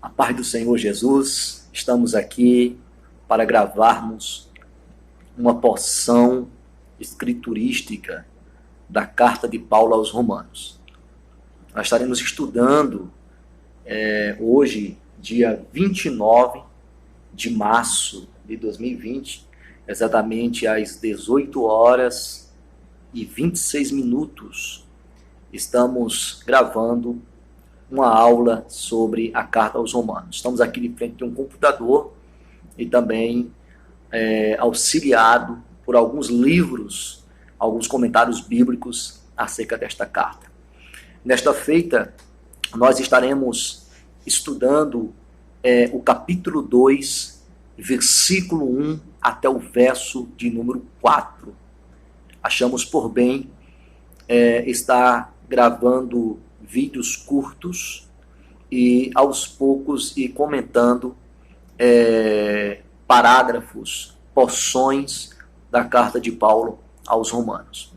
A paz do Senhor Jesus, estamos aqui para gravarmos uma porção escriturística da carta de Paulo aos Romanos. Nós estaremos estudando hoje, dia 29 de março de 2020, exatamente às 18 horas e 26 minutos, estamos gravando uma aula sobre a carta aos Romanos. Estamos aqui de frente de um computador e também auxiliado por alguns livros, alguns comentários bíblicos acerca desta carta. Nesta feita, nós estaremos estudando o capítulo 2, versículo 1 até o verso de número 4. Achamos por bem estar gravando vídeos curtos e aos poucos ir comentando parágrafos, porções da carta de Paulo aos Romanos.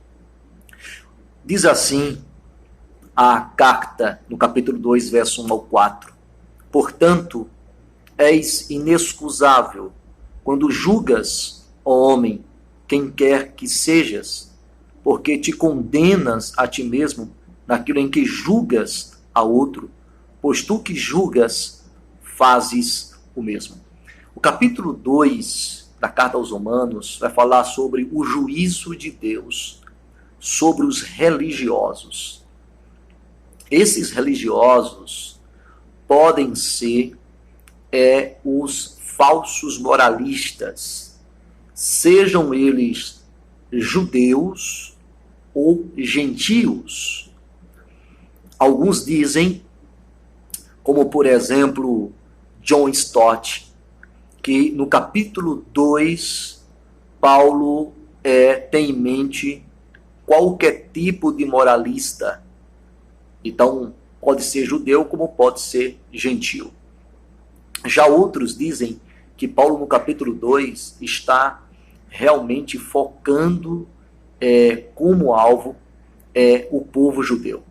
Diz assim a carta no capítulo 2, verso 1 ao 4. Portanto, és inexcusável quando julgas, ó homem, quem quer que sejas, porque te condenas a ti mesmo naquilo em que julgas a outro, pois tu que julgas, fazes o mesmo. O capítulo 2 da carta aos Romanos vai falar sobre o juízo de Deus sobre os religiosos. Esses religiosos podem ser os falsos moralistas, sejam eles judeus ou gentios. Alguns dizem, como por exemplo John Stott, que no capítulo 2 Paulo tem em mente qualquer tipo de moralista. Então pode ser judeu como pode ser gentio. Já outros dizem que Paulo no capítulo 2 está realmente focando como alvo o povo judeu.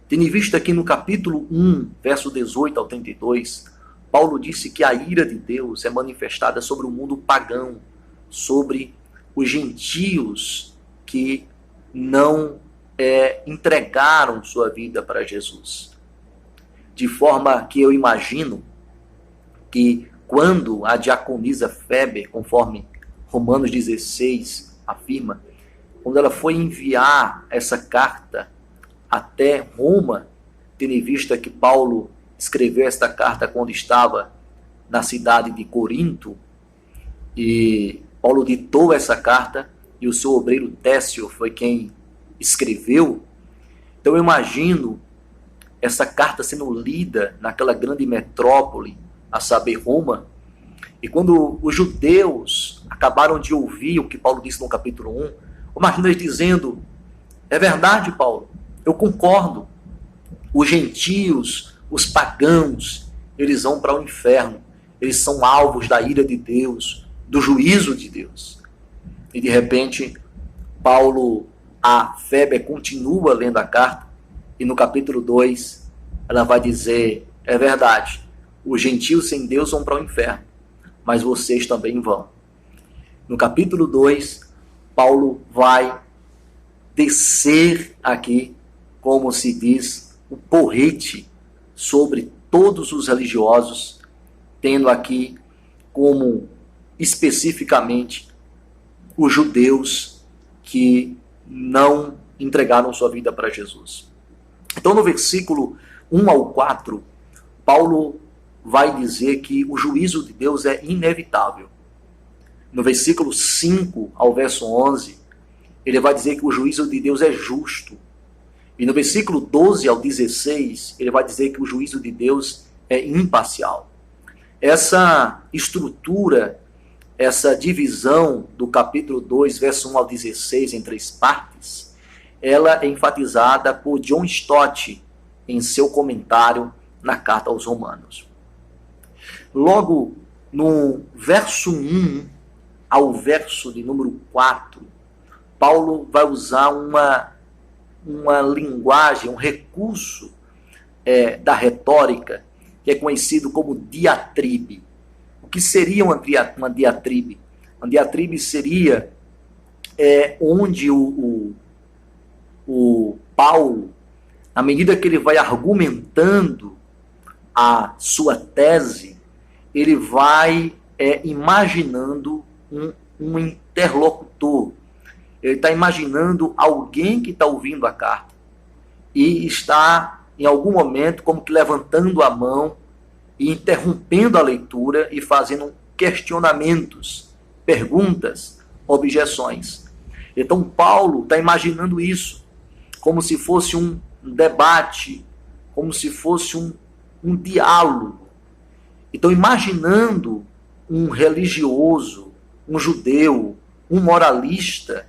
Tendo em vista que no capítulo 1, verso 18 ao 32, Paulo disse que a ira de Deus é manifestada sobre o mundo pagão, sobre os gentios que não entregaram sua vida para Jesus. De forma que eu imagino que quando a diaconisa Feber, conforme Romanos 16 afirma, quando ela foi enviar essa carta até Roma, tendo em vista que Paulo escreveu esta carta quando estava na cidade de Corinto, e Paulo ditou essa carta, e o seu obreiro Técio foi quem escreveu. Então eu imagino essa carta sendo lida naquela grande metrópole, a saber, Roma, e quando os judeus acabaram de ouvir o que Paulo disse no capítulo 1, imagina eles dizendo: é verdade, Paulo, eu concordo, os gentios, os pagãos, eles vão para o inferno, eles são alvos da ira de Deus, do juízo de Deus. E de repente, a Feber continua lendo a carta, e no capítulo 2, ela vai dizer: é verdade, os gentios sem Deus vão para o inferno, mas vocês também vão. No capítulo 2, Paulo vai descer aqui, como se diz, o porrete sobre todos os religiosos, tendo aqui como especificamente os judeus que não entregaram sua vida para Jesus. Então, no versículo 1 ao 4, Paulo vai dizer que o juízo de Deus é inevitável. No versículo 5 ao verso 11, ele vai dizer que o juízo de Deus é justo. E no versículo 12 ao 16, ele vai dizer que o juízo de Deus é imparcial. Essa estrutura, essa divisão do capítulo 2, verso 1 ao 16, em 3 partes, ela é enfatizada por John Stott em seu comentário na carta aos Romanos. Logo, no verso 1 ao verso de número 4, Paulo vai usar uma linguagem, um recurso da retórica, que é conhecido como diatribe. O que seria uma diatribe? Uma diatribe seria onde o Paulo, à medida que ele vai argumentando a sua tese, ele vai imaginando um interlocutor. Ele está imaginando alguém que está ouvindo a carta e está, em algum momento, como que levantando a mão e interrompendo a leitura e fazendo questionamentos, perguntas, objeções. Então, Paulo está imaginando isso, como se fosse um debate, como se fosse um diálogo. Então, imaginando um religioso, um judeu, um moralista.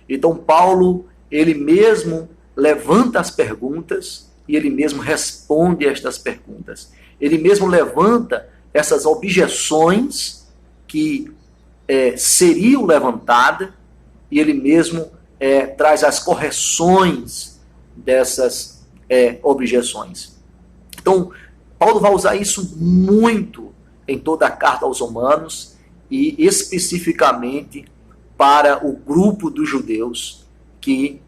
Então, Paulo, ele mesmo levanta as perguntas e ele mesmo responde a estas perguntas. Ele mesmo levanta essas objeções que seriam levantadas e ele mesmo traz as correções dessas objeções. Então, Paulo vai usar isso muito em toda a carta aos Romanos e especificamente para o grupo dos judeus que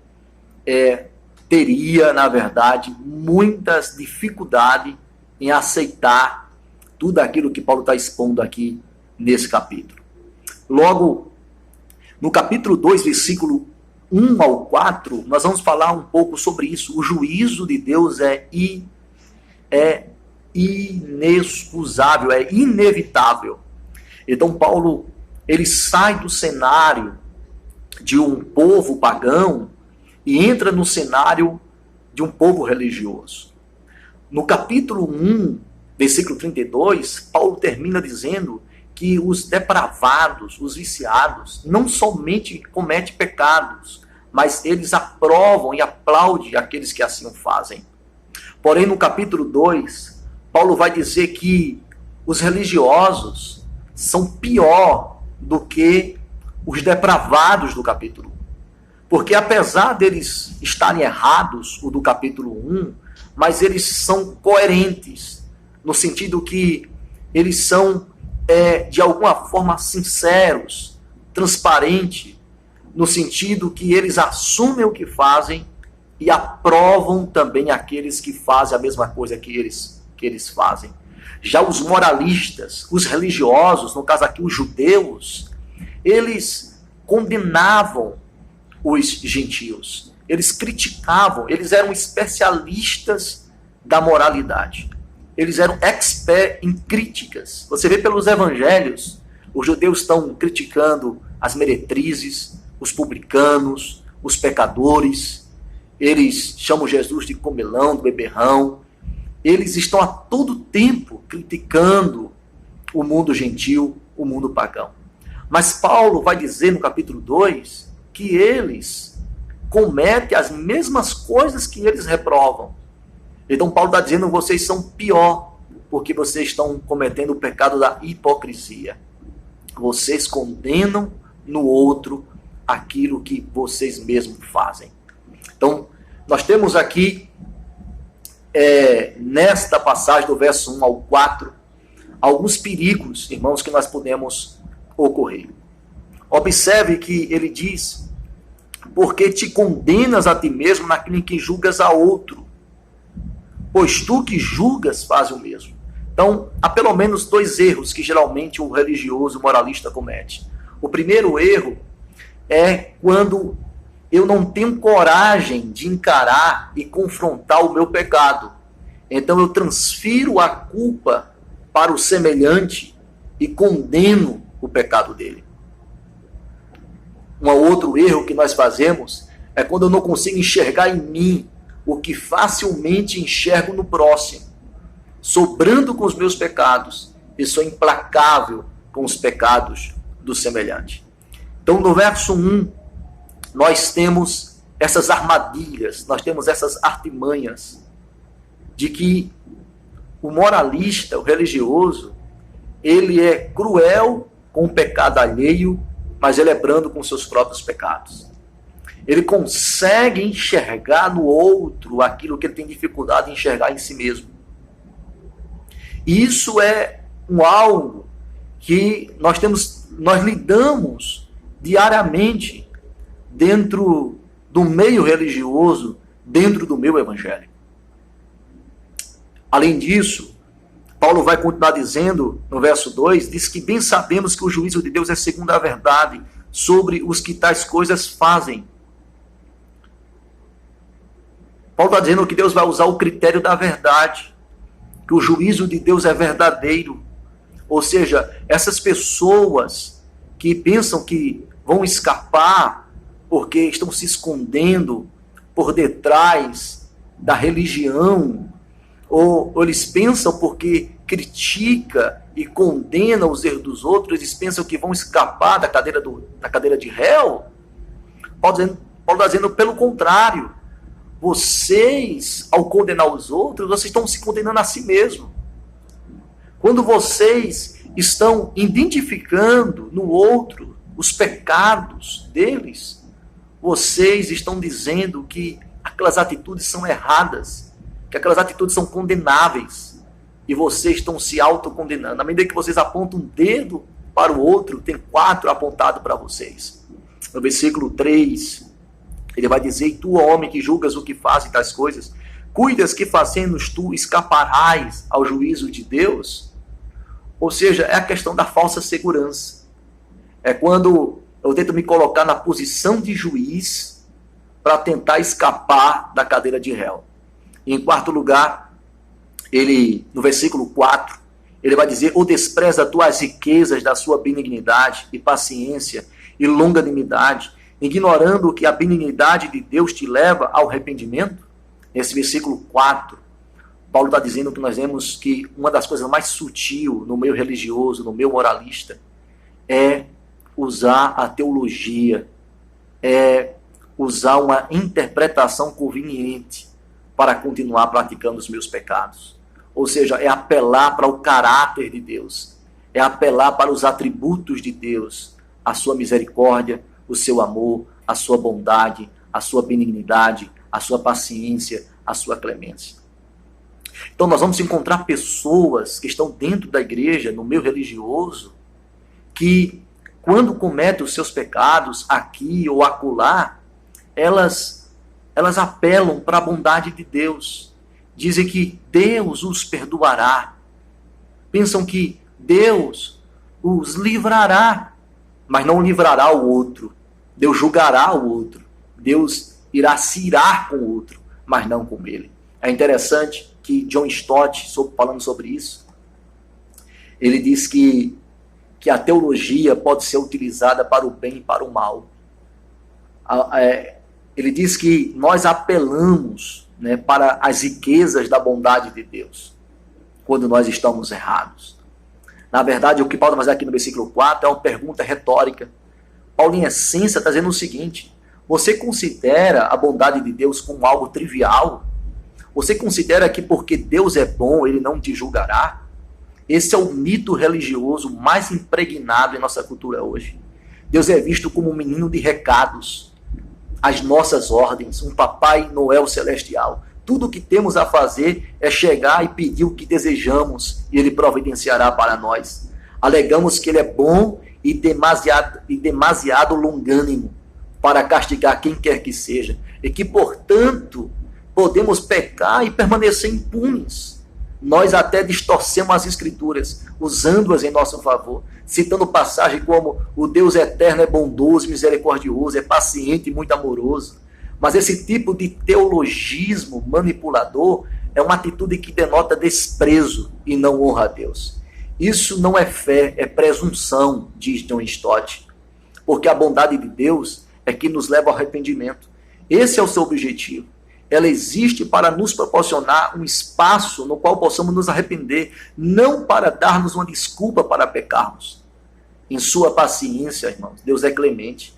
teria, na verdade, muitas dificuldades em aceitar tudo aquilo que Paulo está expondo aqui nesse capítulo. Logo, no capítulo 2, versículo 1 ao 4, nós vamos falar um pouco sobre isso. O juízo de Deus é inexcusável, é inevitável. Então, Paulo, ele sai do cenário de um povo pagão e entra no cenário de um povo religioso. No capítulo 1, versículo 32, Paulo termina dizendo que os depravados, os viciados, não somente cometem pecados, mas eles aprovam e aplaudem aqueles que assim o fazem. Porém, no capítulo 2, Paulo vai dizer que os religiosos são pior do que os depravados do capítulo 1. Porque apesar deles estarem errados, o do capítulo 1, mas eles são coerentes, no sentido que eles são, de alguma forma, sinceros, transparentes, no sentido que eles assumem o que fazem e aprovam também aqueles que fazem a mesma coisa que eles fazem. Já os moralistas, os religiosos, no caso aqui os judeus, eles condenavam os gentios, eles criticavam, eles eram especialistas da moralidade, eles eram experts em críticas. Você vê pelos evangelhos, os judeus estão criticando as meretrizes, os publicanos, os pecadores, eles chamam Jesus de comelão, de beberrão, eles estão a todo tempo criticando o mundo gentil, o mundo pagão. Mas Paulo vai dizer no capítulo 2 que eles cometem as mesmas coisas que eles reprovam. Então Paulo está dizendo que vocês são pior, porque vocês estão cometendo o pecado da hipocrisia. Vocês condenam no outro aquilo que vocês mesmos fazem. Então, nós temos aqui, nesta passagem do verso 1 ao 4, alguns perigos, irmãos, que nós podemos ocorrer. Observe que ele diz: porque te condenas a ti mesmo naquilo em que julgas a outro, pois tu que julgas faz o mesmo. Então, há pelo menos dois erros que geralmente o religioso, o moralista comete. O primeiro erro é quando eu não tenho coragem de encarar e confrontar o meu pecado. Então eu transfiro a culpa para o semelhante e condeno o pecado dele. Um outro erro que nós fazemos é quando eu não consigo enxergar em mim o que facilmente enxergo no próximo, sobrando com os meus pecados e sou implacável com os pecados do semelhante. Então, no verso 1, nós temos essas armadilhas, nós temos essas artimanhas de que o moralista, o religioso, ele é cruel com o pecado alheio, mas ele é brando com seus próprios pecados. Ele consegue enxergar no outro aquilo que ele tem dificuldade em enxergar em si mesmo. E isso é algo que nós lidamos diariamente dentro do meio religioso, dentro do meio evangélico. Além disso, Paulo vai continuar dizendo, no verso 2, diz que bem sabemos que o juízo de Deus é segundo a verdade sobre os que tais coisas fazem. Paulo está dizendo que Deus vai usar o critério da verdade, que o juízo de Deus é verdadeiro. Ou seja, essas pessoas que pensam que vão escapar porque estão se escondendo por detrás da religião, ou eles pensam porque critica e condena os erros dos outros, eles pensam que vão escapar da cadeira de réu. Paulo está dizendo pelo contrário. Vocês, ao condenar os outros, vocês estão se condenando a si mesmo. Quando vocês estão identificando no outro os pecados deles, vocês estão dizendo que aquelas atitudes são erradas, que aquelas atitudes são condenáveis, e vocês estão se autocondenando. Na medida que vocês apontam um dedo para o outro, tem 4 apontados para vocês. No versículo 3, ele vai dizer: e tu, homem, que julgas o que fazem tais coisas, cuidas que fazendo tu escaparás ao juízo de Deus? Ou seja, é a questão da falsa segurança. É quando eu tento me colocar na posição de juiz para tentar escapar da cadeira de réu. E em quarto lugar, ele, no versículo 4, ele vai dizer: ou despreza tu as riquezas da sua benignidade e paciência e longanimidade, ignorando que a benignidade de Deus te leva ao arrependimento? Nesse versículo 4, Paulo está dizendo que nós vemos que uma das coisas mais sutil no meio religioso, no meio moralista, é usar a teologia, é usar uma interpretação conveniente para continuar praticando os meus pecados. Ou seja, é apelar para o caráter de Deus, é apelar para os atributos de Deus, a sua misericórdia, o seu amor, a sua bondade, a sua benignidade, a sua paciência, a sua clemência. Então nós vamos encontrar pessoas que estão dentro da igreja, no meio religioso, que quando cometem os seus pecados, aqui ou acolá, elas apelam para a bondade de Deus. Dizem que Deus os perdoará. Pensam que Deus os livrará, mas não livrará o outro. Deus julgará o outro. Deus irá se irar com o outro, mas não com ele. É interessante que John Stott, falando sobre isso, ele diz que a teologia pode ser utilizada para o bem e para o mal. Ele diz que nós apelamos, né, para as riquezas da bondade de Deus, quando nós estamos errados. Na verdade, o que Paulo vai fazer aqui no versículo 4 é uma pergunta retórica. Paulo, em essência, está dizendo o seguinte: você considera a bondade de Deus como algo trivial? Você considera que porque Deus é bom, ele não te julgará? Esse é o mito religioso mais impregnado em nossa cultura hoje. Deus é visto como um menino de recados, as nossas ordens, um Papai Noel celestial. Tudo o que temos a fazer é chegar e pedir o que desejamos e ele providenciará para nós. Alegamos que ele é bom e demasiado longânimo para castigar quem quer que seja, e que, portanto, podemos pecar e permanecer impunes. Nós até distorcemos as escrituras, usando-as em nosso favor, citando passagem como: o Deus eterno é bondoso, misericordioso, é paciente e muito amoroso. Mas esse tipo de teologismo manipulador é uma atitude que denota desprezo e não honra a Deus. Isso não é fé, é presunção, diz John Stott, porque a bondade de Deus é que nos leva ao arrependimento. Esse é o seu objetivo. Ela existe para nos proporcionar um espaço no qual possamos nos arrepender, não para dar-nos uma desculpa para pecarmos. Em sua paciência, irmãos, Deus é clemente.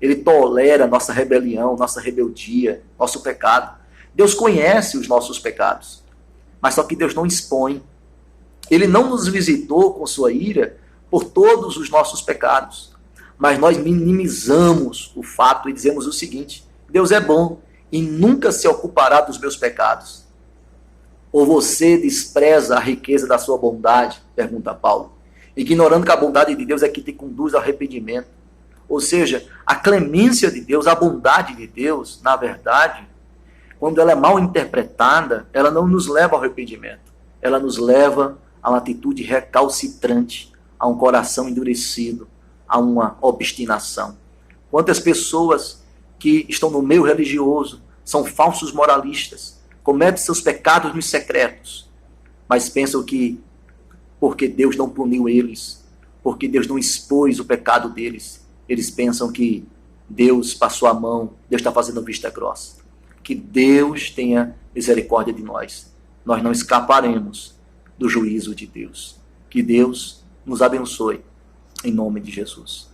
Ele tolera nossa rebelião, nossa rebeldia, nosso pecado. Deus conhece os nossos pecados, mas só que Deus não expõe. Ele não nos visitou com sua ira por todos os nossos pecados, mas nós minimizamos o fato e dizemos o seguinte: Deus é bom e nunca se ocupará dos meus pecados. Ou você despreza a riqueza da sua bondade? Pergunta Paulo. Ignorando que a bondade de Deus é que te conduz ao arrependimento. Ou seja, a clemência de Deus, a bondade de Deus, na verdade, quando ela é mal interpretada, ela não nos leva ao arrependimento. Ela nos leva a uma atitude recalcitrante, a um coração endurecido, a uma obstinação. Quantas pessoas que estão no meio religioso são falsos moralistas, cometem seus pecados nos secretos, mas pensam que porque Deus não puniu eles, porque Deus não expôs o pecado deles, eles pensam que Deus passou a mão, Deus está fazendo vista grossa. Que Deus tenha misericórdia de nós. Nós não escaparemos do juízo de Deus. Que Deus nos abençoe, em nome de Jesus.